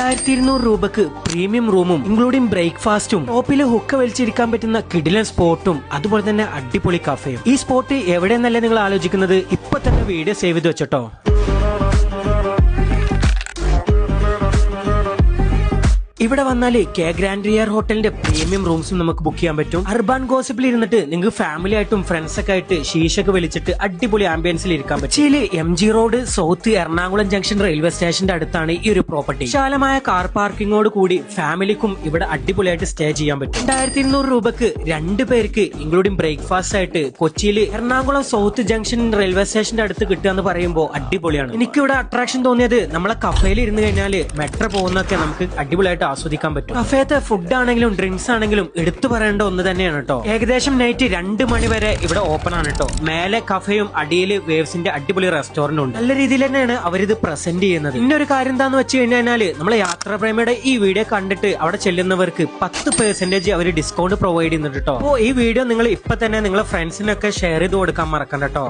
2200 രൂപക്ക് പ്രീമിയം റൂമും ഇൻക്ലൂഡിംഗ് ബ്രേക്ക്ഫാസ്റ്റും ടോപ്പില് ഹുക്ക വലിച്ചിരിക്കാൻ പറ്റുന്ന കിടിലൻ സ്പോട്ടും അതുപോലെ തന്നെ അടിപൊളി കഫേയും. ഈ സ്പോട്ട് എവിടെയെന്നല്ലേ നിങ്ങൾ ആലോചിക്കുന്നത്? ഇപ്പൊ തന്നെ വീഡിയോ സേവ് ചെയ്ത് വെച്ചോട്ടോ. ഇവിടെ വന്നാല് കെ ഗ്രാൻഡ് റിയർ ഹോട്ടലിന്റെ പ്രീമിയം റൂംസും നമുക്ക് ബുക്ക് ചെയ്യാൻ പറ്റും. അർബാൻ ഗോസിപ്പിൽ ഇരുന്നിട്ട് നിങ്ങൾക്ക് ഫാമിലി ആയിട്ടും ഫ്രണ്ട്സ് ഒക്കെ ആയിട്ട് ശീശൊക്കെ വലിച്ചിട്ട് അടിപൊളി ആംബിയൻസിൽ ഇരിക്കാൻ പറ്റും. കൊച്ചിയില് MG road south Ernakulam junction railway സ്റ്റേഷന്റെ അടുത്താണ് ഈ ഒരു പ്രോപ്പർട്ടി. വിശാലമായ കാർ പാർക്കിങ്ങോട് കൂടി ഫാമിലിക്കും ഇവിടെ അടിപൊളിയായിട്ട് സ്റ്റേ ചെയ്യാൻ പറ്റും. 2200 രൂപക്ക് 2 പേർക്ക് ഇൻക്ലൂഡിംഗ് ബ്രേക്ക്ഫാസ്റ്റ് ആയിട്ട് കൊച്ചിയിൽ എറണാകുളം സൗത്ത് ജംഗ്ഷൻ റെയിൽവേ സ്റ്റേഷന്റെ അടുത്ത് കിട്ടുക എന്ന് പറയുമ്പോൾ അടിപൊളിയാണ്. എനിക്കിവിടെ അട്രാക്ഷൻ തോന്നിയത് നമ്മളെ കഫേയിൽ ഇരുന്ന് കഴിഞ്ഞാല് മെട്രോ പോകുന്നൊക്കെ നമുക്ക് അടിപൊളിയായിട്ട് ആസ്വദിക്കാൻ പറ്റും. കഫേത്തെ ഫുഡ് ആണെങ്കിലും ഡ്രിങ്ക്സ് ആണെങ്കിലും എടുത്തു പറയേണ്ട ഒന്ന് തന്നെയാണ് കേട്ടോ. ഏകദേശം നൈറ്റ് 2 മണി വരെ ഇവിടെ ഓപ്പൺ ആണ് കേട്ടോ. മേലെ കഫേയും അടിയിൽ വേവ്സിന്റെ അടിപൊളി റെസ്റ്റോറന്റും ഉണ്ട്. നല്ല രീതിയിൽ തന്നെയാണ് അവരിത് പ്രസന്റ് ചെയ്യുന്നത്. ഇന്നൊരു കാര്യം എന്താന്ന് വെച്ച് കഴിഞ്ഞാല് നമ്മളെ യാത്രാപ്രേമിയുടെ ഈ വീഡിയോ കണ്ടിട്ട് അവിടെ ചെല്ലുന്നവർക്ക് 10% അവർ ഡിസ്കൗണ്ട് പ്രൊവൈഡ് ചെയ്യുന്നുണ്ട് കേട്ടോ. അപ്പോൾ ഈ വീഡിയോ നിങ്ങൾ ഇപ്പൊ തന്നെ നിങ്ങളെ ഫ്രണ്ട്സിനൊക്കെ ഷെയർ ചെയ്ത് കൊടുക്കാൻ മറക്കണ്ട കേട്ടോ.